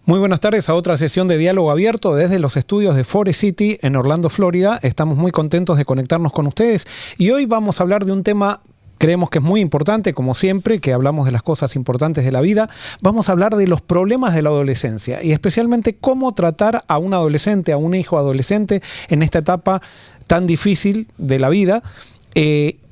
Muy buenas tardes a otra sesión de Diálogo Abierto desde los estudios de Forest City en Orlando, Florida. Estamos muy contentos de conectarnos con ustedes y hoy vamos a hablar de un tema, creemos que es muy importante, como siempre, que hablamos de las cosas importantes de la vida. Vamos a hablar de los problemas de la adolescencia y especialmente cómo tratar a un adolescente, a un hijo adolescente en esta etapa tan difícil de la vida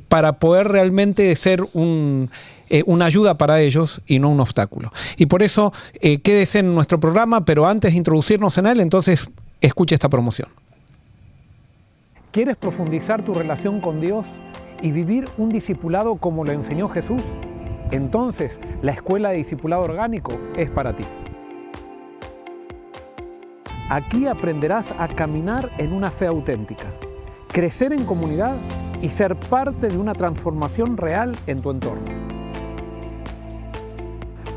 para poder realmente ser una ayuda para ellos y no un obstáculo. Y por eso quédese en nuestro programa, pero antes de introducirnos en él, entonces escuche esta promoción. ¿Quieres profundizar tu relación con Dios y vivir un discipulado como lo enseñó Jesús? Entonces, la Escuela de Discipulado Orgánico es para ti. Aquí aprenderás a caminar en una fe auténtica, crecer en comunidad y ser parte de una transformación real en tu entorno.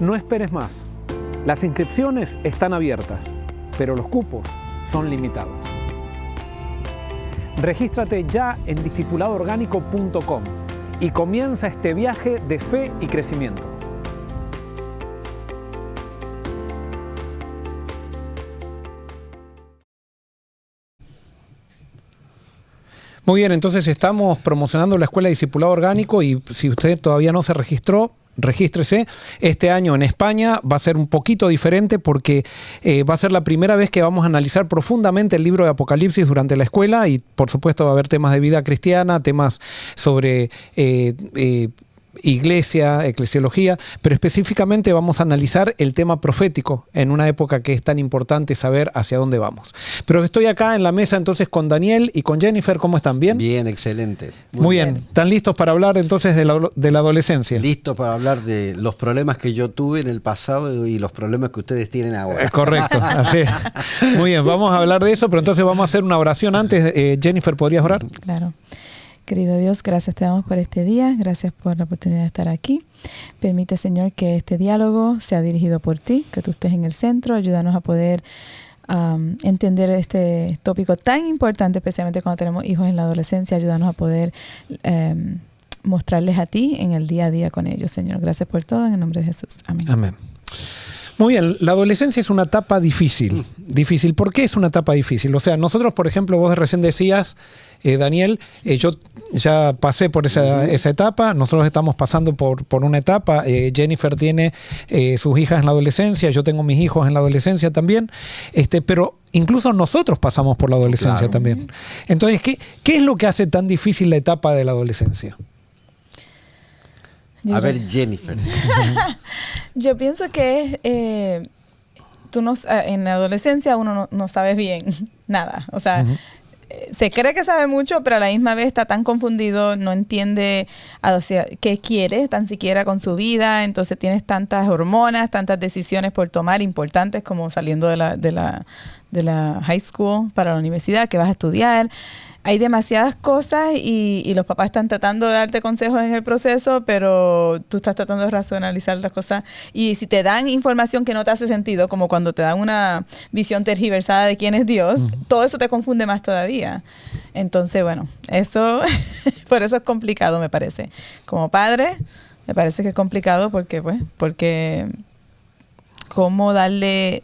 No esperes más. Las inscripciones están abiertas, pero los cupos son limitados. Regístrate ya en discipuladoorgánico.com y comienza este viaje de fe y crecimiento. Muy bien, entonces estamos promocionando la Escuela de Discipulado Orgánico y si usted todavía no se registró, regístrese. Este año en España va a ser un poquito diferente porque va a ser la primera vez que vamos a analizar profundamente el libro de Apocalipsis durante la escuela y por supuesto va a haber temas de vida cristiana, temas sobre iglesia, eclesiología, pero específicamente vamos a analizar el tema profético en una época que es tan importante saber hacia dónde vamos. Pero estoy acá en la mesa entonces con Daniel y con Jennifer. ¿Cómo están? ¿Bien? Bien, excelente. Muy bien. ¿Están listos para hablar entonces de la adolescencia? Listo para hablar de los problemas que yo tuve en el pasado y los problemas que ustedes tienen ahora. Es correcto, así es. Muy bien, vamos a hablar de eso, pero entonces vamos a hacer una oración antes. Jennifer, ¿podrías orar? Claro. Querido Dios, gracias te damos por este día, gracias por la oportunidad de estar aquí. Permite, Señor, que este diálogo sea dirigido por ti, que tú estés en el centro, ayúdanos a poder entender este tópico tan importante, especialmente cuando tenemos hijos en la adolescencia, ayúdanos a poder mostrarles a ti en el día a día con ellos, Señor. Gracias por todo, en el nombre de Jesús. Amén. Amén. Muy bien, la adolescencia es una etapa difícil. Difícil. ¿Por qué es una etapa difícil? O sea, nosotros, por ejemplo, vos recién decías, Daniel, yo ya pasé por esa etapa, nosotros estamos pasando por una etapa, Jennifer tiene sus hijas en la adolescencia, yo tengo mis hijos en la adolescencia también, pero incluso nosotros pasamos por la adolescencia también. Entonces, ¿qué es lo que hace tan difícil la etapa de la adolescencia? A ver, Jennifer. Yo pienso que en la adolescencia uno no sabe bien nada. O sea, se cree que sabe mucho, pero a la misma vez está tan confundido, no entiende qué quiere tan siquiera con su vida. Entonces tienes tantas hormonas, tantas decisiones por tomar importantes como saliendo de la high school para la universidad, que vas a estudiar. Hay demasiadas cosas y los papás están tratando de darte consejos en el proceso, pero tú estás tratando de racionalizar las cosas. Y si te dan información que no te hace sentido, como cuando te dan una visión tergiversada de quién es Dios, todo eso te confunde más todavía. Entonces, bueno, eso por eso es complicado, me parece. Como padre, me parece que es complicado porque cómo darle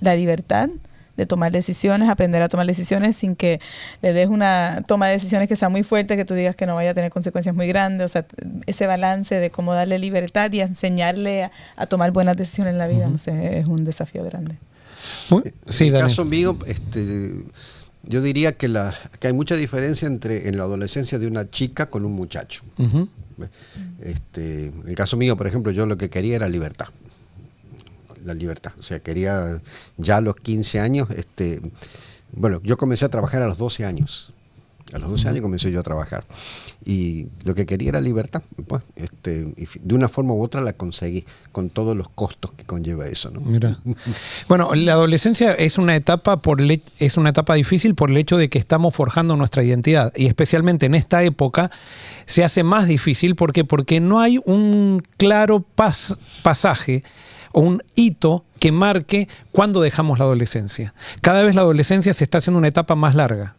la libertad de tomar decisiones, aprender a tomar decisiones sin que le des una toma de decisiones que sea muy fuerte, que tú digas que no vaya a tener consecuencias muy grandes. O sea, ese balance de cómo darle libertad y enseñarle a tomar buenas decisiones en la vida, no sé, es un desafío grande. Sí, en el caso mío, yo diría que hay mucha diferencia en la adolescencia de una chica con un muchacho. En el caso mío, por ejemplo, yo lo que quería era libertad. La libertad, o sea, quería ya a los 15 años, yo comencé a trabajar a los 12 años. A los 12 años comencé yo a trabajar. Y lo que quería era libertad. Pues, y de una forma u otra la conseguí, con todos los costos que conlleva eso, ¿no? Mira. Bueno, la adolescencia es una etapa difícil por el hecho de que estamos forjando nuestra identidad. Y especialmente en esta época se hace más difícil porque no hay un claro pasaje o un hito que marque cuándo dejamos la adolescencia. Cada vez la adolescencia se está haciendo una etapa más larga.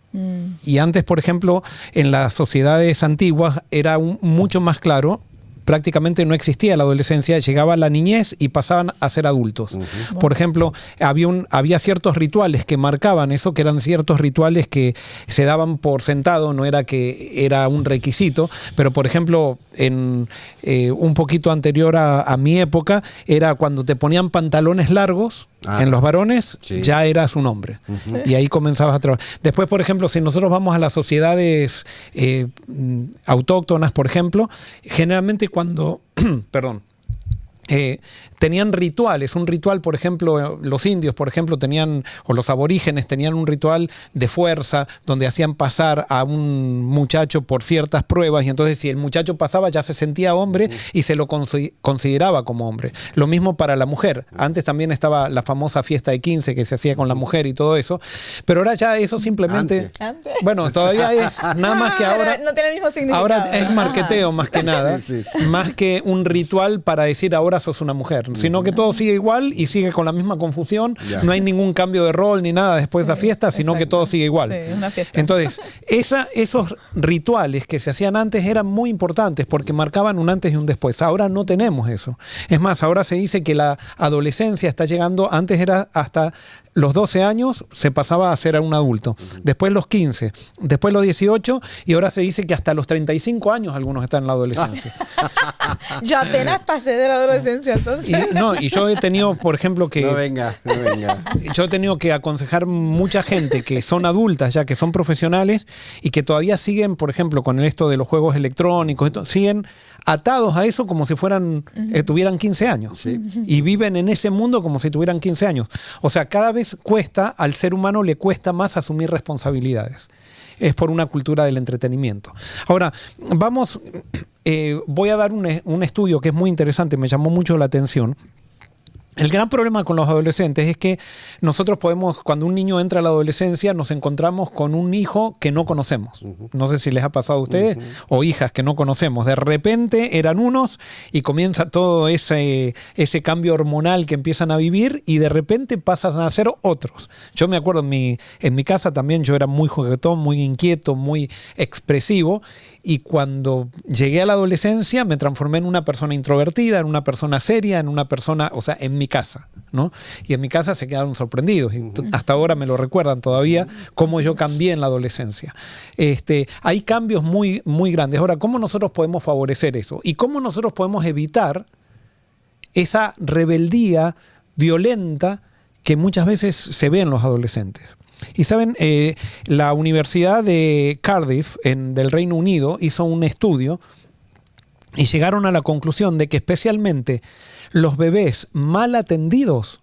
Y antes, por ejemplo, en las sociedades antiguas era mucho más claro prácticamente no existía la adolescencia, llegaba la niñez y pasaban a ser adultos. Por ejemplo, había ciertos rituales que marcaban eso, que eran ciertos rituales que se daban por sentado, no era que era un requisito, pero por ejemplo, un poquito anterior a mi época, era cuando te ponían pantalones largos en los varones, sí, ya eras un hombre. Y ahí comenzabas a trabajar. Después, por ejemplo, si nosotros vamos a las sociedades autóctonas, por ejemplo, generalmente cuando, perdón, tenían rituales, un ritual, por ejemplo, los indios, por ejemplo, tenían, o los aborígenes tenían un ritual de fuerza donde hacían pasar a un muchacho por ciertas pruebas y entonces si el muchacho pasaba ya se sentía hombre y se lo consideraba como hombre. Lo mismo para la mujer. Antes también estaba la famosa fiesta de 15 que se hacía con la mujer y todo eso, pero ahora ya eso simplemente... Antes. Bueno, todavía es, nada más que ahora... Pero no tiene el mismo significado. Ahora es marqueteo más que nada, Sí, sí, sí. más que un ritual para decir ahora sos una mujer, sino que todo sigue igual y sigue con la misma confusión. Ya. No hay ningún cambio de rol ni nada después de la fiesta, sino que todo sigue igual. Sí, una fiesta. Entonces, esos rituales que se hacían antes eran muy importantes porque marcaban un antes y un después. Ahora no tenemos eso. Es más, ahora se dice que la adolescencia está llegando, antes era hasta los 12 años se pasaba a ser un adulto, después los 15, después los 18 y ahora se dice que hasta los 35 años algunos están en la adolescencia. Yo apenas pasé de la adolescencia, entonces. Y yo he tenido, por ejemplo, que... No venga. Yo he tenido que aconsejar mucha gente que son adultas ya, que son profesionales y que todavía siguen, por ejemplo, con esto de los juegos electrónicos, siguen atados a eso como si fueran tuvieran 15 años. Sí. Y viven en ese mundo como si tuvieran 15 años. O sea, cada vez al ser humano le cuesta más asumir responsabilidades. Es por una cultura del entretenimiento. Ahora, voy a dar un estudio que es muy interesante, me llamó mucho la atención. El gran problema con los adolescentes es que nosotros cuando un niño entra a la adolescencia, nos encontramos con un hijo que no conocemos. No sé si les ha pasado a ustedes, o hijas que no conocemos. De repente eran unos y comienza todo ese cambio hormonal que empiezan a vivir y de repente pasan a ser otros. Yo me acuerdo en mi casa también yo era muy juguetón, muy inquieto, muy expresivo y cuando llegué a la adolescencia me transformé en una persona introvertida, en una persona seria, en una persona, o sea, en mi casa, ¿no? Y en mi casa se quedaron sorprendidos y hasta ahora me lo recuerdan todavía cómo yo cambié en la adolescencia. Hay cambios muy, muy grandes. Ahora, ¿cómo nosotros podemos favorecer eso? ¿Y cómo nosotros podemos evitar esa rebeldía violenta que muchas veces se ve en los adolescentes? Y saben, la Universidad de Cardiff del Reino Unido hizo un estudio y llegaron a la conclusión de que especialmente los bebés mal atendidos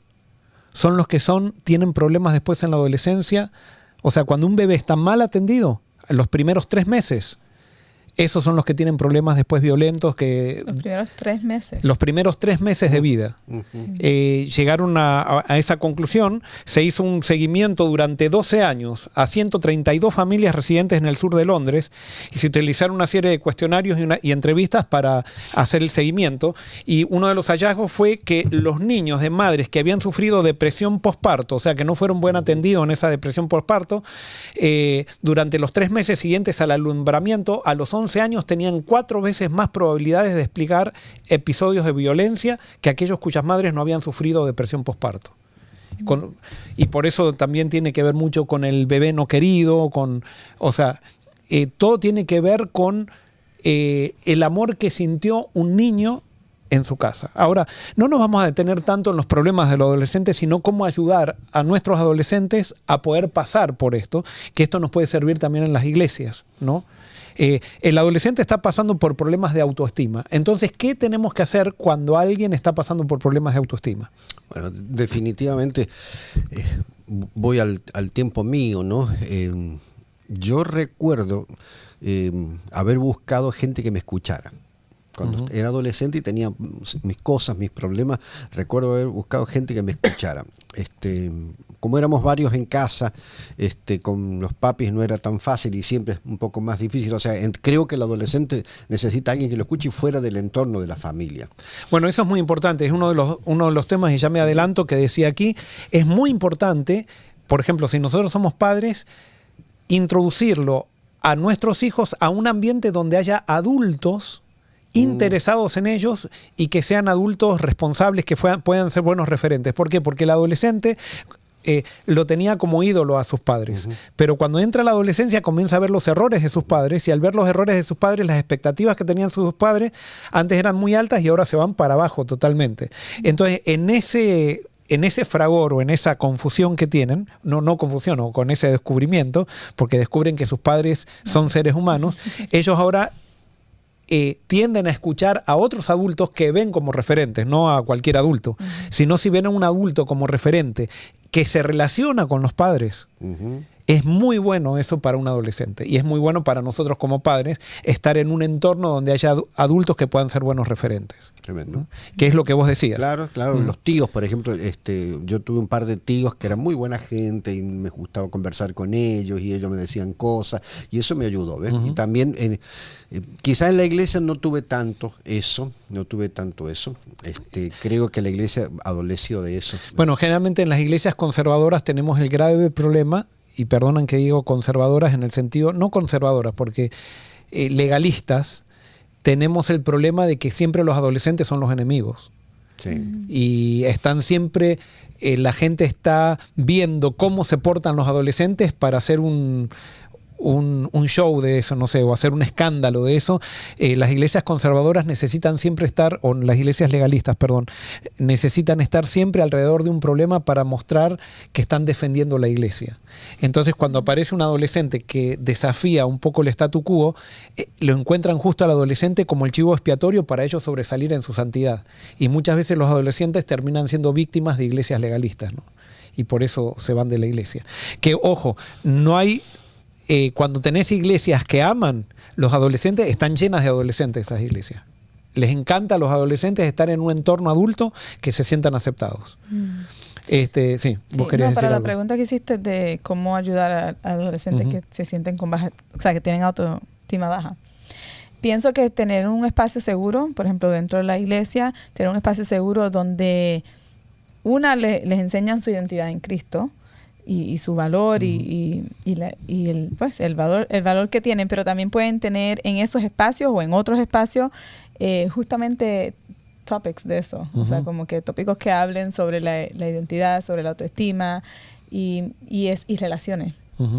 son los que tienen problemas después en la adolescencia. O sea, cuando un bebé está mal atendido, en los primeros 3 meses, esos son los que tienen problemas después violentos. Los primeros 3 meses. Los primeros 3 meses de vida. Llegaron a esa conclusión. Se hizo un seguimiento durante 12 años a 132 familias residentes en el sur de Londres y se utilizaron una serie de cuestionarios y entrevistas para hacer el seguimiento. Y uno de los hallazgos fue que los niños de madres que habían sufrido depresión posparto, o sea, que no fueron bien atendidos en esa depresión posparto, durante los 3 meses siguientes al alumbramiento, a los 11 años tenían 4 veces más probabilidades de explicar episodios de violencia que aquellos cuyas madres no habían sufrido depresión posparto. Y por eso también tiene que ver mucho con el bebé no querido, todo tiene que ver con el amor que sintió un niño en su casa. Ahora, no nos vamos a detener tanto en los problemas de los adolescentes, sino cómo ayudar a nuestros adolescentes a poder pasar por esto, que esto nos puede servir también en las iglesias, ¿no? El adolescente está pasando por problemas de autoestima. Entonces, ¿qué tenemos que hacer cuando alguien está pasando por problemas de autoestima? Bueno, definitivamente voy al tiempo mío, ¿no? Yo recuerdo haber buscado gente que me escuchara. Cuando era adolescente y tenía mis cosas, mis problemas, recuerdo haber buscado gente que me escuchara. Como éramos varios en casa, con los papis no era tan fácil y siempre es un poco más difícil. O sea, creo que el adolescente necesita a alguien que lo escuche fuera del entorno de la familia. Bueno, eso es muy importante. Es uno de los temas, y ya me adelanto, que decía aquí. Es muy importante, por ejemplo, si nosotros somos padres, introducirlo a nuestros hijos a un ambiente donde haya adultos interesados en ellos y que sean adultos responsables, que puedan ser buenos referentes. ¿Por qué? Porque el adolescente lo tenía como ídolo a sus padres. Pero cuando entra la adolescencia comienza a ver los errores de sus padres, y al ver los errores de sus padres, las expectativas que tenían sus padres antes eran muy altas y ahora se van para abajo totalmente. Entonces, en ese fragor o en esa confusión que tienen, no confusión, o con ese descubrimiento, porque descubren que sus padres son seres humanos, ellos ahora tienden a escuchar a otros adultos que ven como referentes, no a cualquier adulto, sino si ven a un adulto como referente que se relaciona con los padres. Es muy bueno eso para un adolescente, y es muy bueno para nosotros como padres estar en un entorno donde haya adultos que puedan ser buenos referentes. Tremendo. ¿No? Que es lo que vos decías. Claro, los tíos, por ejemplo, yo tuve un par de tíos que eran muy buena gente y me gustaba conversar con ellos y ellos me decían cosas y eso me ayudó, ¿ves? Y también quizás en la iglesia no tuve tanto eso. Creo que la iglesia adoleció de eso. Bueno, generalmente en las iglesias conservadoras tenemos el grave problema, y perdonan que digo conservadoras en el sentido, no conservadoras, porque legalistas, tenemos el problema de que siempre los adolescentes son los enemigos. Sí. Y están siempre, la gente está viendo cómo se portan los adolescentes para hacer un show de eso, no sé, o hacer un escándalo de eso. Las iglesias conservadoras necesitan siempre estar, o las iglesias legalistas, perdón, necesitan estar siempre alrededor de un problema para mostrar que están defendiendo la iglesia. Entonces, cuando aparece un adolescente que desafía un poco el statu quo, lo encuentran justo al adolescente como el chivo expiatorio para ellos sobresalir en su santidad. Y muchas veces los adolescentes terminan siendo víctimas de iglesias legalistas, ¿no? Y por eso se van de la iglesia. Que, ojo, no hay... cuando tenés iglesias que aman los adolescentes, están llenas de adolescentes esas iglesias. Les encanta a los adolescentes estar en un entorno adulto que se sientan aceptados. Sí, vos querías decir para la algo. pregunta que hiciste de cómo ayudar a adolescentes que se sienten con baja, o sea, que tienen autoestima baja. Pienso que tener un espacio seguro, por ejemplo, dentro de la iglesia, tener un espacio seguro donde les enseñan su identidad en Cristo, y su valor y el valor que tienen, pero también pueden tener en esos espacios o en otros espacios justamente topics de eso, o sea, como que tópicos que hablen sobre la identidad, sobre la autoestima y relaciones,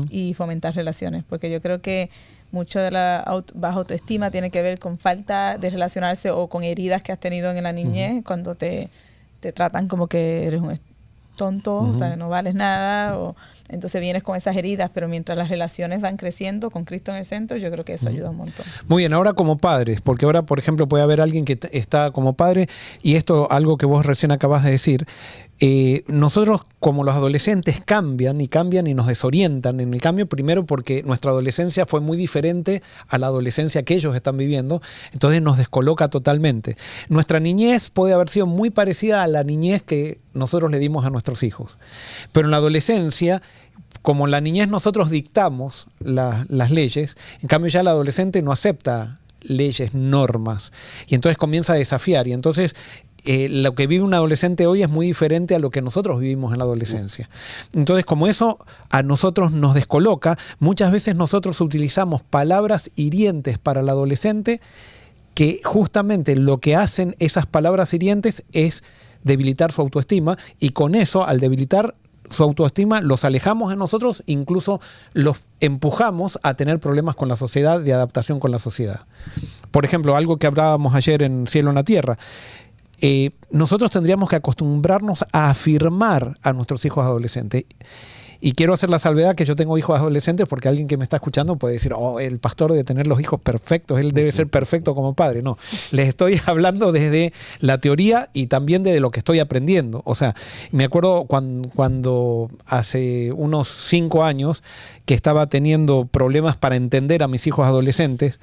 y fomentar relaciones, porque yo creo que mucho de la baja autoestima tiene que ver con falta de relacionarse o con heridas que has tenido en la niñez, cuando te tratan como que eres un tonto, o sea, no vales nada, entonces vienes con esas heridas, pero mientras las relaciones van creciendo con Cristo en el centro, yo creo que eso ayuda un montón. Muy bien, ahora como padres, porque ahora, por ejemplo, puede haber alguien que está como padre, y esto, algo que vos recién acabas de decir, nosotros como los adolescentes cambian y nos desorientan en el cambio, primero porque nuestra adolescencia fue muy diferente a la adolescencia que ellos están viviendo, entonces nos descoloca totalmente. Nuestra niñez puede haber sido muy parecida a la niñez que nosotros le dimos a nuestros hijos, pero en la adolescencia, como en la niñez nosotros dictamos las leyes, en cambio ya el adolescente no acepta leyes, normas, y entonces comienza a desafiar, y entonces lo que vive un adolescente hoy es muy diferente a lo que nosotros vivimos en la adolescencia. Entonces, como eso a nosotros nos descoloca, muchas veces nosotros utilizamos palabras hirientes para el adolescente, que justamente lo que hacen esas palabras hirientes es debilitar su autoestima, y con eso, al debilitar su autoestima, los alejamos de nosotros, incluso los empujamos a tener problemas con la sociedad, de adaptación con la sociedad. Por ejemplo, algo que hablábamos ayer en Cielo en la Tierra, nosotros tendríamos que acostumbrarnos a afirmar a nuestros hijos adolescentes. Y quiero hacer la salvedad que yo tengo hijos adolescentes, porque alguien que me está escuchando puede decir, el pastor debe tener los hijos perfectos, él debe ser perfecto como padre. No, les estoy hablando desde la teoría y también de lo que estoy aprendiendo. O sea, me acuerdo cuando hace unos 5 años que estaba teniendo problemas para entender a mis hijos adolescentes,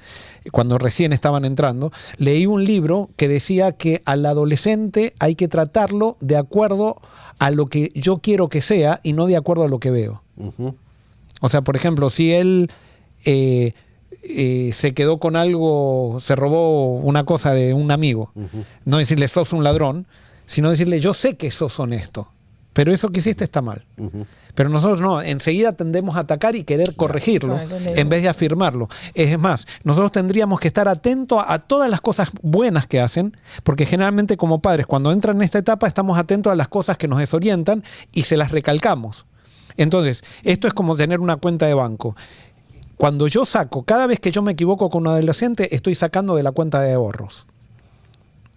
cuando recién estaban entrando, leí un libro que decía que al adolescente hay que tratarlo de acuerdo a lo que yo quiero que sea y no de acuerdo a lo que veo. O sea, por ejemplo, si él se quedó con algo, se robó una cosa de un amigo, no decirle sos un ladrón, sino decirle yo sé que sos honesto. pero eso que hiciste está mal. Pero nosotros no, enseguida tendemos a atacar y querer corregirlo en vez de afirmarlo. Es más, nosotros tendríamos que estar atentos a todas las cosas buenas que hacen, porque generalmente como padres, cuando entran en esta etapa, estamos atentos a las cosas que nos desorientan y se las recalcamos. Entonces, esto es como tener una cuenta de banco. Cuando yo saco, cada vez que yo me equivoco con un adolescente, estoy sacando de la cuenta de ahorros.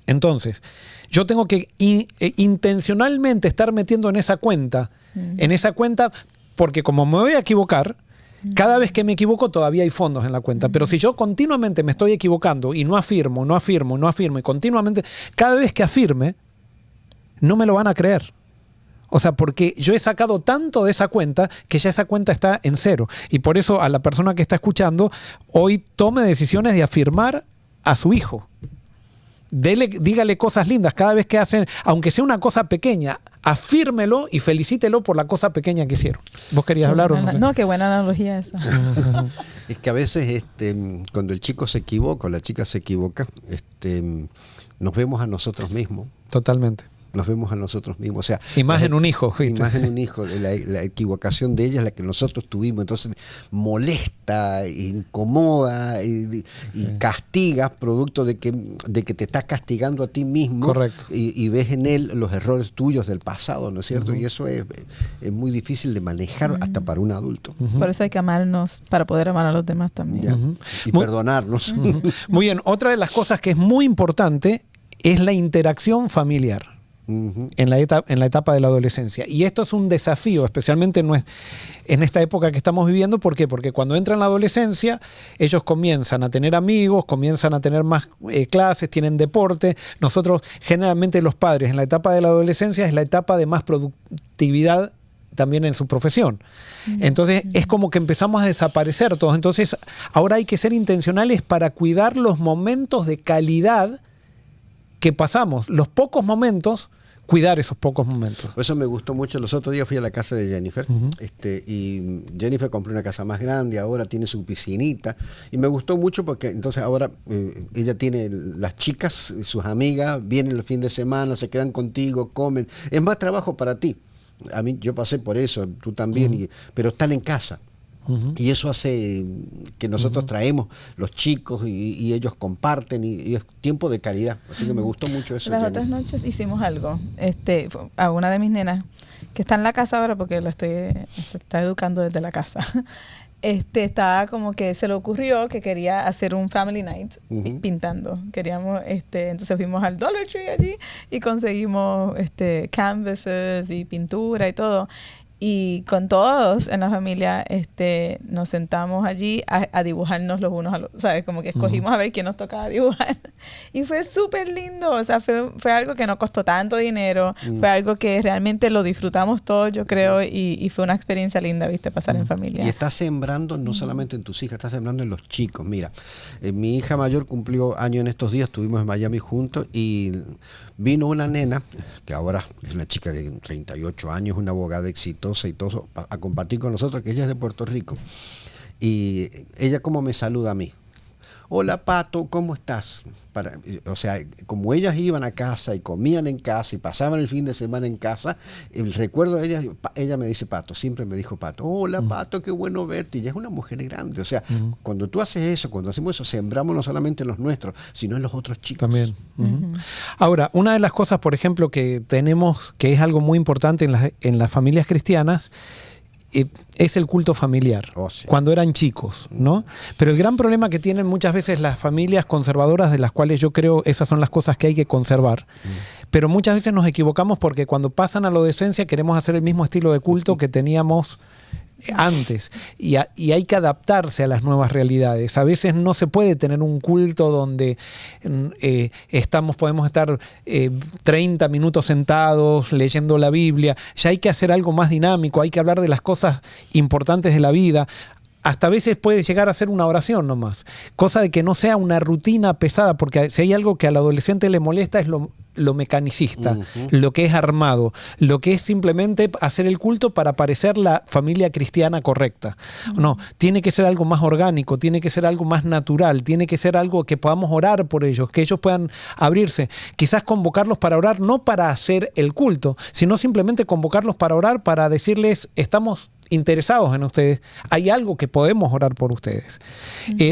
Entonces, yo tengo que intencionalmente estar metiendo en esa cuenta, porque como me voy a equivocar, cada vez que me equivoco todavía hay fondos en la cuenta. Pero si yo continuamente me estoy equivocando y no afirmo, y continuamente, cada vez que afirme, no me lo van a creer. O sea, porque yo he sacado tanto de esa cuenta que ya esa cuenta está en cero. Y por eso a la persona que está escuchando, hoy tome decisiones de afirmar a su hijo. Dígale cosas lindas cada vez que hacen, aunque sea una cosa pequeña, afírmelo y felicítelo por la cosa pequeña que hicieron. ¿Vos querías hablar o no sé? No, qué buena analogía esa. Es que a veces cuando el chico se equivoca o la chica se equivoca, nos vemos a nosotros mismos. Totalmente. Nos vemos a nosotros mismos. O sea, y más en un hijo. Y más en un hijo. La equivocación de ella es la que nosotros tuvimos. Entonces molesta, incomoda y castigas producto de que te estás castigando a ti mismo. Correcto. Y ves en él los errores tuyos del pasado, ¿no es cierto? Y eso es muy difícil de manejar hasta para un adulto. Por eso hay que amarnos para poder amar a los demás también. Y perdonarnos. Muy bien. Otra de las cosas que es muy importante es la interacción familiar. En la etapa de la adolescencia. Y esto es un desafío, especialmente en esta época que estamos viviendo. ¿Por qué? Porque cuando entran en la adolescencia, ellos comienzan a tener amigos, comienzan a tener más clases, tienen deporte. Nosotros, generalmente los padres, en la etapa de la adolescencia es la etapa de más productividad también en su profesión. Entonces es como que empezamos a desaparecer todos. Entonces ahora hay que ser intencionales para cuidar los momentos de calidad que pasamos, los pocos momentos, cuidar esos pocos momentos. Eso me gustó mucho. Los otros días fui a la casa de Jennifer y Jennifer compró una casa más grande, ahora tiene su piscinita y me gustó mucho porque entonces ahora ella tiene las chicas, sus amigas, vienen el fin de semana, se quedan contigo, comen. Es más trabajo para ti. A mí, yo pasé por eso, tú también, pero están en casa. Y eso hace que nosotros traemos los chicos y ellos comparten y es tiempo de calidad. Así que me gustó mucho eso. Las otras noches hicimos algo. A una de mis nenas, que está en la casa ahora porque se está educando desde la casa. Estaba como que se le ocurrió que quería hacer un family night pintando. Queríamos, entonces fuimos al Dollar Tree allí y conseguimos canvases y pintura y todo. Y con todos en la familia nos sentamos allí a dibujarnos los unos a los otros, ¿sabes? Como que escogimos a ver quién nos tocaba dibujar. Y fue súper lindo, o sea, fue algo que no costó tanto dinero, fue algo que realmente lo disfrutamos todos, yo creo, y fue una experiencia linda, ¿viste? Pasar en familia. Y estás sembrando no solamente en tus hijas, estás sembrando en los chicos. Mira, mi hija mayor cumplió año en estos días, estuvimos en Miami juntos y vino una nena, que ahora es una chica de 38 años, una abogada exitosa y todo, a compartir con nosotros, que ella es de Puerto Rico. Y ella como me saluda a mí. Hola Pato, ¿cómo estás? O sea, como ellas iban a casa y comían en casa y pasaban el fin de semana en casa, el recuerdo de ella me dice Pato, siempre me dijo Pato, hola Pato, qué bueno verte. Y ella es una mujer grande. O sea, cuando tú haces eso, cuando hacemos eso, sembramos no solamente en los nuestros, sino en los otros chicos. También. Ahora, una de las cosas, por ejemplo, que tenemos, que es algo muy importante en las familias cristianas, es el culto familiar, cuando eran chicos, ¿no? Pero el gran problema que tienen muchas veces las familias conservadoras, de las cuales yo creo esas son las cosas que hay que conservar, pero muchas veces nos equivocamos porque cuando pasan a la adolescencia queremos hacer el mismo estilo de culto que teníamos antes y hay que adaptarse a las nuevas realidades. A veces no se puede tener un culto donde podemos estar 30 minutos sentados leyendo la Biblia. Ya hay que hacer algo más dinámico, hay que hablar de las cosas importantes de la vida. Hasta a veces puede llegar a ser una oración nomás, cosa de que no sea una rutina pesada, porque si hay algo que al adolescente le molesta es lo mecanicista, lo que es armado, lo que es simplemente hacer el culto para parecer la familia cristiana correcta. No, tiene que ser algo más orgánico, tiene que ser algo más natural, tiene que ser algo que podamos orar por ellos, que ellos puedan abrirse. Quizás convocarlos para orar, no para hacer el culto, sino simplemente convocarlos para orar, para decirles, estamos interesados en ustedes, hay algo que podemos orar por ustedes.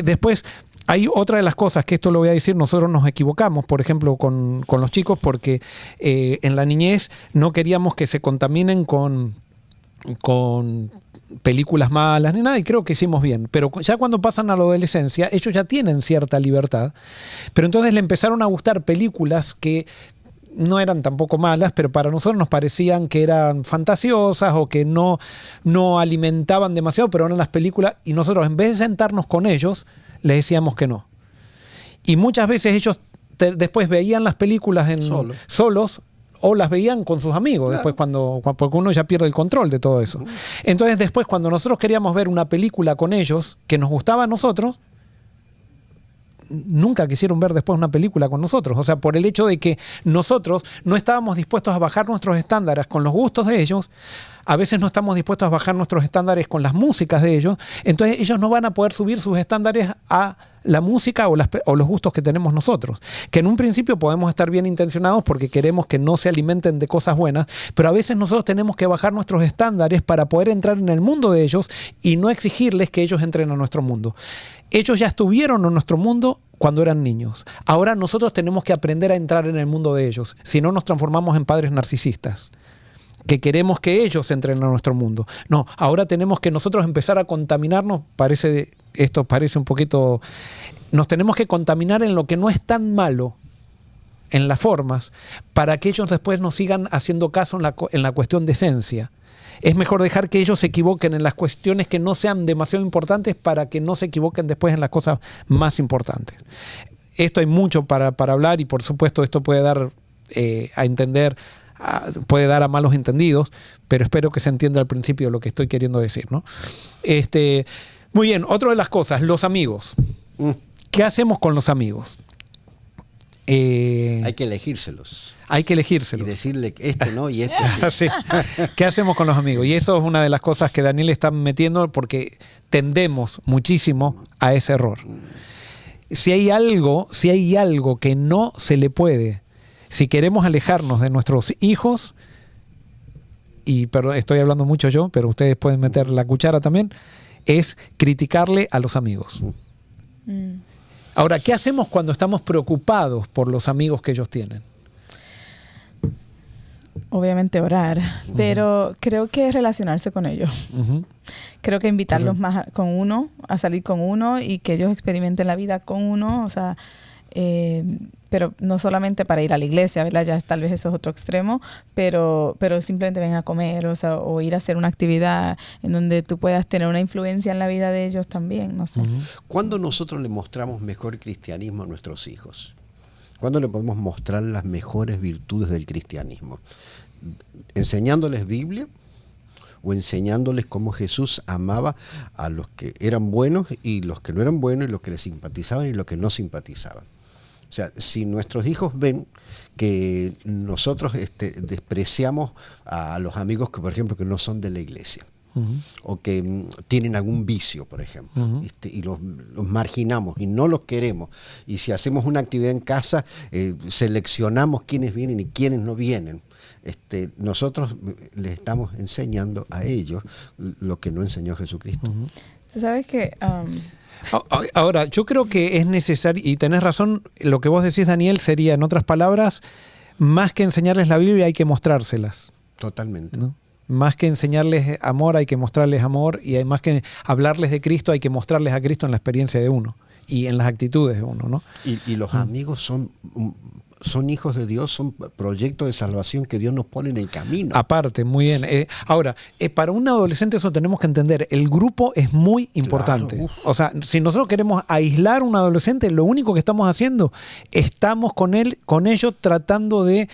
Después, hay otra de las cosas, que esto lo voy a decir, nosotros nos equivocamos, por ejemplo, con los chicos, porque en la niñez no queríamos que se contaminen con películas malas ni nada, y creo que hicimos bien. Pero ya cuando pasan a la adolescencia, ellos ya tienen cierta libertad, pero entonces le empezaron a gustar películas que no eran tampoco malas, pero para nosotros nos parecían que eran fantasiosas o que no alimentaban demasiado, pero eran las películas, y nosotros en vez de sentarnos con ellos, les decíamos que no. Y muchas veces ellos después veían las películas solos o las veían con sus amigos, claro. Después porque uno ya pierde el control de todo eso. Entonces después, cuando nosotros queríamos ver una película con ellos que nos gustaba a nosotros, nunca quisieron ver después una película con nosotros. O sea, por el hecho de que nosotros no estábamos dispuestos a bajar nuestros estándares con los gustos de ellos, a veces no estamos dispuestos a bajar nuestros estándares con las músicas de ellos, entonces ellos no van a poder subir sus estándares a la música o los gustos que tenemos nosotros. Que en un principio podemos estar bien intencionados porque queremos que no se alimenten de cosas buenas, pero a veces nosotros tenemos que bajar nuestros estándares para poder entrar en el mundo de ellos y no exigirles que ellos entren a nuestro mundo. Ellos ya estuvieron en nuestro mundo cuando eran niños. Ahora nosotros tenemos que aprender a entrar en el mundo de ellos, si no nos transformamos en padres narcisistas, que queremos que ellos entren a nuestro mundo. No, ahora tenemos que nosotros empezar a contaminarnos, esto parece un poquito, nos tenemos que contaminar en lo que no es tan malo, en las formas, para que ellos después nos sigan haciendo caso en la cuestión de esencia. Es mejor dejar que ellos se equivoquen en las cuestiones que no sean demasiado importantes para que no se equivoquen después en las cosas más importantes. Esto hay mucho para hablar y por supuesto esto puede dar a entender, puede dar a malos entendidos, pero espero que se entienda al principio lo que estoy queriendo decir, ¿no? Muy bien, otra de las cosas, los amigos. ¿Qué hacemos con los amigos? Hay que elegírselos. Hay que elegírselos. Y decirle este no y este sí. Sí. ¿Qué hacemos con los amigos? Y eso es una de las cosas que Daniel está metiendo porque tendemos muchísimo a ese error. Si hay algo que no se le puede, si queremos alejarnos de nuestros hijos, pero estoy hablando mucho yo, pero ustedes pueden meter la cuchara también, es criticarle a los amigos. Ahora, ¿qué hacemos cuando estamos preocupados por los amigos que ellos tienen? Obviamente orar, pero creo que relacionarse con ellos. Creo que invitarlos más con uno, a salir con uno y que ellos experimenten la vida con uno, o sea, pero no solamente para ir a la iglesia, ¿verdad? Ya tal vez eso es otro extremo, pero simplemente ven a comer, o sea, o ir a hacer una actividad en donde tú puedas tener una influencia en la vida de ellos también, no sé. ¿Cuándo nosotros le mostramos mejor cristianismo a nuestros hijos? ¿Cuándo le podemos mostrar las mejores virtudes del cristianismo? ¿Enseñándoles Biblia? ¿O enseñándoles cómo Jesús amaba a los que eran buenos y los que no eran buenos, y los que le simpatizaban y los que no simpatizaban? O sea, si nuestros hijos ven que nosotros despreciamos a los amigos que, por ejemplo, que no son de la iglesia, o que tienen algún vicio, por ejemplo, y los marginamos y no los queremos, y si hacemos una actividad en casa, seleccionamos quiénes vienen y quiénes no vienen, nosotros les estamos enseñando a ellos lo que no enseñó Jesucristo. ¿Tú sabes que Ahora, yo creo que es necesario, y tenés razón, lo que vos decís, Daniel, sería, en otras palabras, más que enseñarles la Biblia hay que mostrárselas. Totalmente. ¿No? Más que enseñarles amor hay que mostrarles amor, y más que hablarles de Cristo hay que mostrarles a Cristo en la experiencia de uno y en las actitudes de uno, ¿no? Y los amigos son hijos de Dios, son proyectos de salvación que Dios nos pone en el camino. Aparte, muy bien. Ahora, para un adolescente eso tenemos que entender, el grupo es muy importante. Claro, o sea, si nosotros queremos aislar a un adolescente, lo único que estamos haciendo, estamos con ellos tratando de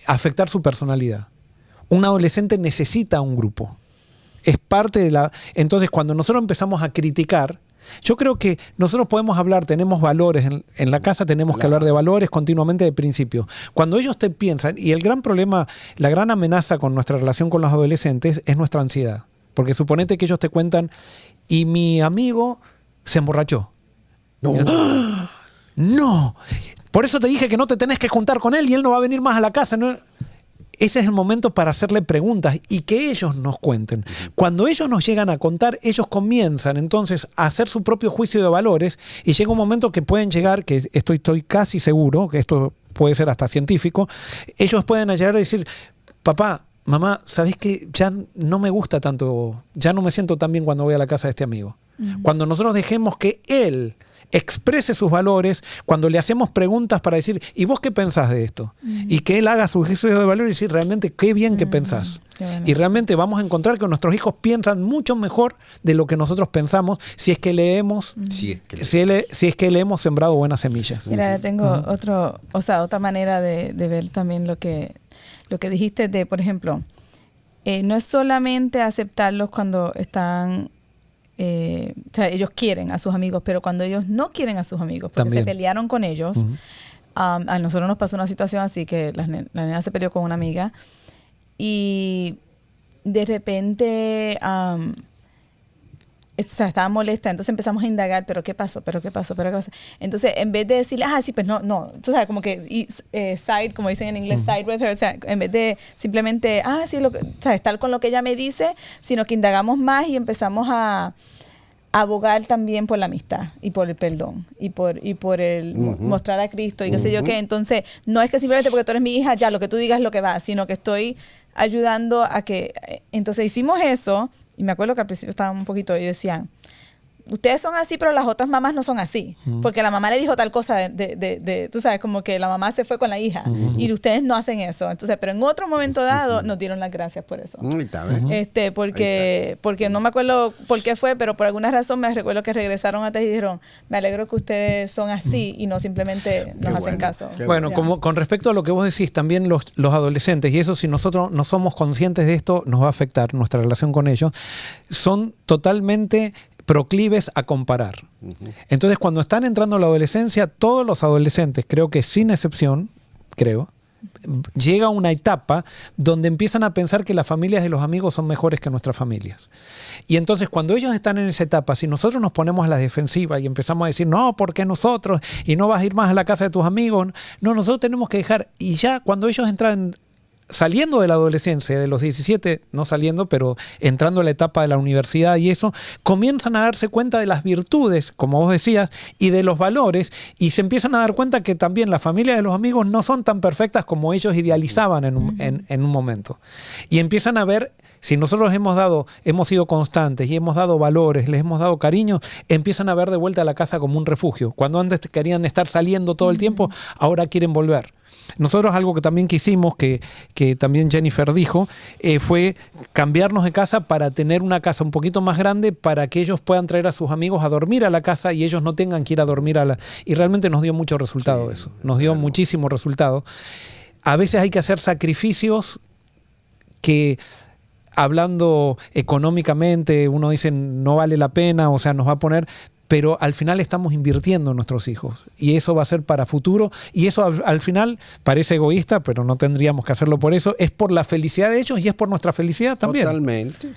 afectar su personalidad. Un adolescente necesita un grupo. Es parte de la... Entonces, cuando nosotros empezamos a criticar, Yo creo que nosotros podemos hablar, tenemos valores en la casa, tenemos que hablar de valores continuamente de principios. Cuando ellos te piensan, y el gran problema, la gran amenaza con nuestra relación con los adolescentes es nuestra ansiedad. Porque suponete que ellos te cuentan, y mi amigo se emborrachó. No. ¡Ah! ¡No! Por eso te dije que no te tenés que juntar con él y él no va a venir más a la casa. ¿No? Ese es el momento para hacerle preguntas y que ellos nos cuenten. Cuando ellos nos llegan a contar, ellos comienzan entonces a hacer su propio juicio de valores y llega un momento que pueden llegar, que estoy casi seguro, que esto puede ser hasta científico, ellos pueden llegar a decir, papá, mamá, ¿sabés qué? Ya no me gusta tanto, ya no me siento tan bien cuando voy a la casa de este amigo. Cuando nosotros dejemos que él exprese sus valores, cuando le hacemos preguntas para decir, ¿y vos qué pensás de esto? Y que él haga su juicio de valor y decir, realmente, qué bien que pensás. Bueno. Y realmente vamos a encontrar que nuestros hijos piensan mucho mejor de lo que nosotros pensamos si es que le hemos, si es que le hemos sembrado buenas semillas. Mira, tengo otra manera de ver también lo que dijiste de, por ejemplo, no es solamente aceptarlos cuando están, o sea, ellos quieren a sus amigos, pero cuando ellos no quieren a sus amigos, porque También. se pelearon con ellos. A nosotros nos pasó una situación así que la nena se peleó con una amiga y de repente o sea, estaba molesta, entonces empezamos a indagar, ¿pero qué pasó? Entonces, en vez de decirle, sí, pues no, tú sabes, como que side, como dicen en inglés, side with her, o sea, en vez de simplemente, sí, o sea, estar con lo que ella me dice, sino que indagamos más y empezamos a abogar también por la amistad y por el perdón y por el mostrar a Cristo y qué sé yo qué. Entonces, no es que simplemente porque tú eres mi hija, ya lo que tú digas es lo que va, sino que estoy ayudando a que... Entonces, hicimos eso. Y me acuerdo que al principio estaban un poquito y decían, ustedes son así, pero las otras mamás no son así. Porque la mamá le dijo tal cosa tú sabes, como que la mamá se fue con la hija. Y ustedes no hacen eso. Entonces, pero en otro momento dado nos dieron las gracias por eso. Porque no me acuerdo por qué fue, pero por alguna razón me recuerdo que regresaron atrás y dijeron, me alegro que ustedes son así y no simplemente nos hacen caso. Bueno, como con respecto a lo que vos decís, también los adolescentes, y eso si nosotros no somos conscientes de esto, nos va a afectar nuestra relación con ellos, son totalmente proclives a comparar. Entonces, cuando están entrando a la adolescencia, todos los adolescentes, creo que sin excepción, llega una etapa donde empiezan a pensar que las familias de los amigos son mejores que nuestras familias. Y entonces, cuando ellos están en esa etapa, si nosotros nos ponemos a la defensiva y empezamos a decir, no, ¿por qué nosotros? Y no vas a ir más a la casa de tus amigos. No, nosotros tenemos que dejar. Y ya cuando ellos entran saliendo de la adolescencia, de los 17, no saliendo, pero entrando a la etapa de la universidad y eso, comienzan a darse cuenta de las virtudes, como vos decías, y de los valores, y se empiezan a dar cuenta que también la familia de los amigos no son tan perfectas como ellos idealizaban en un momento. Y empiezan a ver, si nosotros hemos sido constantes y hemos dado valores, les hemos dado cariño, empiezan a ver de vuelta a la casa como un refugio. Cuando antes querían estar saliendo todo el tiempo, ahora quieren volver. Nosotros algo que también quisimos, que también Jennifer dijo, fue cambiarnos de casa para tener una casa un poquito más grande para que ellos puedan traer a sus amigos a dormir a la casa y ellos no tengan que ir a dormir y realmente nos dio mucho resultado eso, nos dio muchísimo resultado. A veces hay que hacer sacrificios que, hablando económicamente, uno dice no vale la pena, o sea, nos va a poner... pero al final estamos invirtiendo en nuestros hijos y eso va a ser para futuro y eso al final parece egoísta, pero no tendríamos que hacerlo por eso, es por la felicidad de ellos y es por nuestra felicidad también. Totalmente.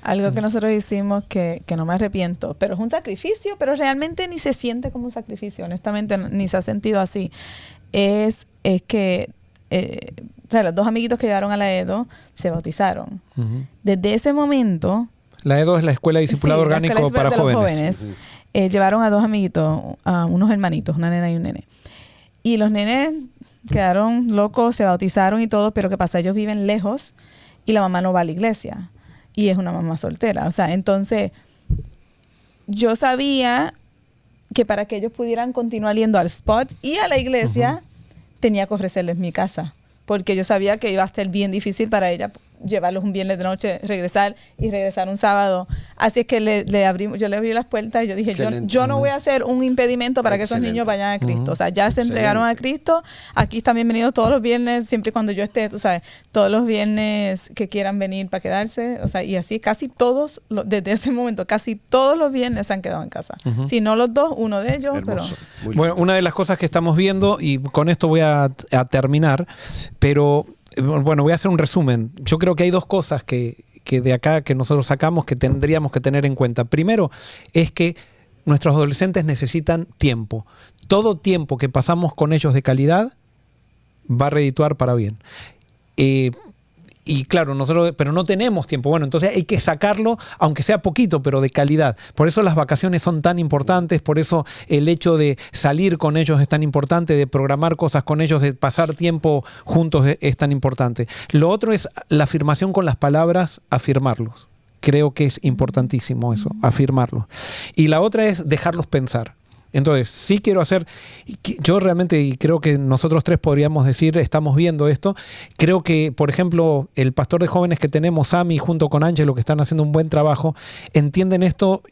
Algo que nosotros hicimos que no me arrepiento, pero es un sacrificio, pero realmente ni se siente como un sacrificio, honestamente ni se ha sentido así, es que o sea, los dos amiguitos que llegaron a la EDO se bautizaron. Desde ese momento... La EDO es la Escuela de Discipulado Orgánico para Jóvenes. Llevaron a dos amiguitos, a unos hermanitos, una nena y un nene. Y los nenes quedaron locos, se bautizaron y todo, pero ¿qué pasa? Ellos viven lejos y la mamá no va a la iglesia. Y es una mamá soltera. O sea, entonces, yo sabía que para que ellos pudieran continuar yendo al spot y a la iglesia, tenía que ofrecerles mi casa. Porque yo sabía que iba a ser bien difícil para ella llevarlos un viernes de noche, regresar un sábado. Así es que yo le abrí las puertas y yo dije, yo no voy a hacer un impedimento para que esos niños vayan a Cristo. O sea, ya se entregaron a Cristo. Aquí están bienvenidos todos los viernes, siempre y cuando yo esté, tú sabes, todos los viernes que quieran venir para quedarse. O sea, y así casi todos, desde ese momento, casi todos los viernes se han quedado en casa. Si no los dos, uno de ellos. Hermoso. Pero Bueno, una de las cosas que estamos viendo, y con esto voy a terminar, pero bueno, voy a hacer un resumen. Yo creo que hay dos cosas que de acá que nosotros sacamos que tendríamos que tener en cuenta. Primero es que nuestros adolescentes necesitan tiempo. Todo tiempo que pasamos con ellos de calidad va a redituar para bien. Y claro, pero no tenemos tiempo. Bueno, entonces hay que sacarlo, aunque sea poquito, pero de calidad. Por eso las vacaciones son tan importantes, por eso el hecho de salir con ellos es tan importante, de programar cosas con ellos, de pasar tiempo juntos es tan importante. Lo otro es la afirmación con las palabras, afirmarlos. Creo que es importantísimo eso, afirmarlos. Y la otra es dejarlos pensar. Entonces, sí quiero hacer, yo realmente, y creo que nosotros tres podríamos decir, estamos viendo esto, creo que, por ejemplo, el pastor de jóvenes que tenemos, Sami, junto con Ángelo, que están haciendo un buen trabajo, entienden esto,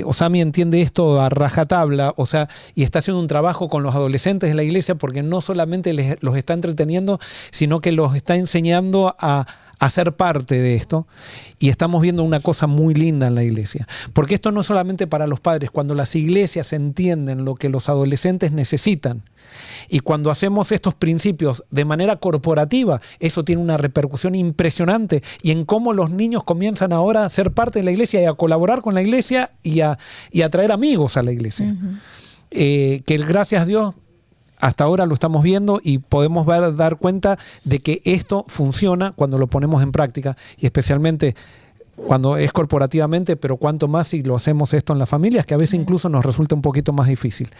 o Sami entiende esto a rajatabla, o sea, y está haciendo un trabajo con los adolescentes de la iglesia, porque no solamente los está entreteniendo, sino que los está enseñando a ser parte de esto, y estamos viendo una cosa muy linda en la iglesia, porque esto no es solamente para los padres. Cuando las iglesias entienden lo que los adolescentes necesitan y cuando hacemos estos principios de manera corporativa, eso tiene una repercusión impresionante, y en cómo los niños comienzan ahora a ser parte de la iglesia y a colaborar con la iglesia y a traer amigos a la iglesia. Que gracias a Dios hasta ahora lo estamos viendo y podemos dar cuenta de que esto funciona cuando lo ponemos en práctica, y especialmente cuando es corporativamente, pero cuanto más si lo hacemos esto en las familias, que a veces incluso nos resulta un poquito más difícil.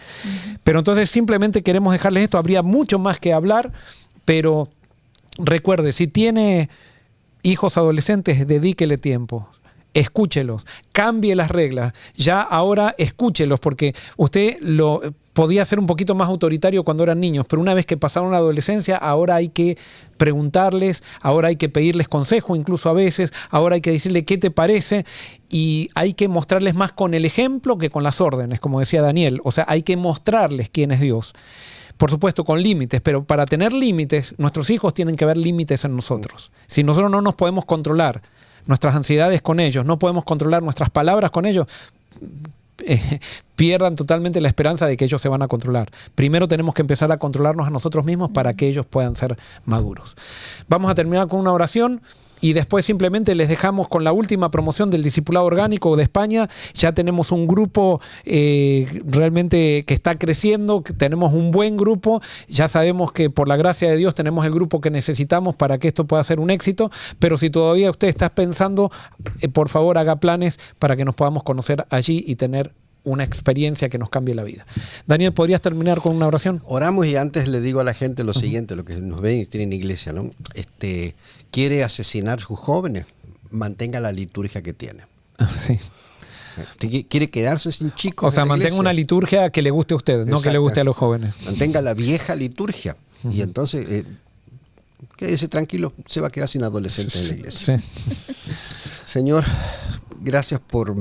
Pero entonces simplemente queremos dejarles esto. Habría mucho más que hablar, pero recuerde, si tiene hijos adolescentes, dedíquele tiempo. Escúchelos, cambie las reglas, ya ahora escúchelos, porque usted podía ser un poquito más autoritario cuando eran niños, pero una vez que pasaron la adolescencia, ahora hay que preguntarles, ahora hay que pedirles consejo, incluso a veces, ahora hay que decirle qué te parece, y hay que mostrarles más con el ejemplo que con las órdenes, como decía Daniel. O sea, hay que mostrarles quién es Dios. Por supuesto, con límites, pero para tener límites, nuestros hijos tienen que ver límites en nosotros. Si nosotros no nos podemos controlar nuestras ansiedades con ellos, no podemos controlar nuestras palabras con ellos, pierdan totalmente la esperanza de que ellos se van a controlar. Primero tenemos que empezar a controlarnos a nosotros mismos para que ellos puedan ser maduros. Vamos a terminar con una oración y después simplemente les dejamos con la última promoción del Discipulado Orgánico de España. Ya tenemos un grupo realmente que está creciendo, tenemos un buen grupo. Ya sabemos que por la gracia de Dios tenemos el grupo que necesitamos para que esto pueda ser un éxito, pero si todavía usted está pensando, por favor haga planes para que nos podamos conocer allí y tener una experiencia que nos cambie la vida. Daniel, ¿podrías terminar con una oración? Oramos, y antes le digo a la gente lo siguiente, lo que nos ven y tienen iglesia, ¿no? ¿Quiere asesinar a sus jóvenes? Mantenga la liturgia que tiene. Sí. ¿Quiere quedarse sin chicos? O sea, mantenga una liturgia que le guste a usted, no que le guste a los jóvenes. Mantenga la vieja liturgia. Y entonces, quédese tranquilo, se va a quedar sin adolescentes en la iglesia. Sí. Señor, gracias por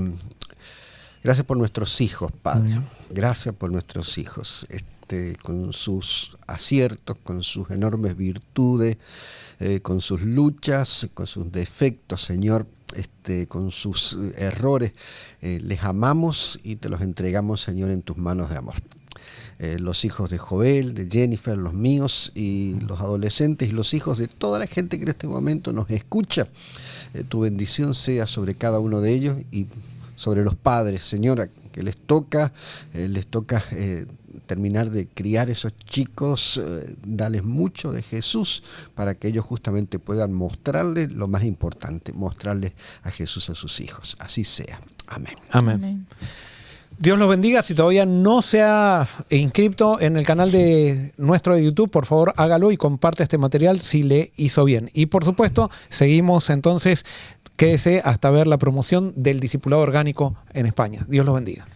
nuestros hijos, Padre. Gracias por nuestros hijos, con sus aciertos, con sus enormes virtudes, con sus luchas, con sus defectos, Señor, con sus errores. Les amamos y te los entregamos, Señor, en tus manos de amor. Los hijos de Joel, de Jennifer, los míos y los adolescentes y los hijos de toda la gente que en este momento nos escucha. Tu bendición sea sobre cada uno de ellos y sobre los padres, Señora, que les toca terminar de criar esos chicos, darles mucho de Jesús para que ellos justamente puedan mostrarles lo más importante, mostrarles a Jesús a sus hijos. Así sea. Amén. Amén. Amén. Dios los bendiga. Si todavía no se ha inscrito en el canal de nuestro de YouTube, por favor hágalo y comparte este material si le hizo bien. Y por supuesto, seguimos entonces. Quédese hasta ver la promoción del Discipulado Orgánico en España. Dios los bendiga.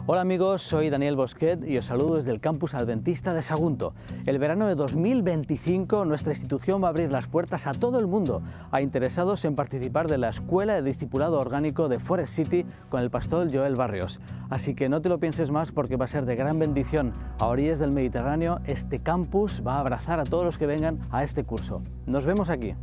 Hola amigos, soy Daniel Bosquet y os saludo desde el campus adventista de Sagunto. El verano de 2025 nuestra institución va a abrir las puertas a todo el mundo, a interesados en participar de la Escuela de Discipulado Orgánico de Forest City con el pastor Joel Barrios. Así que no te lo pienses más porque va a ser de gran bendición. A orillas del Mediterráneo, este campus va a abrazar a todos los que vengan a este curso. Nos vemos aquí.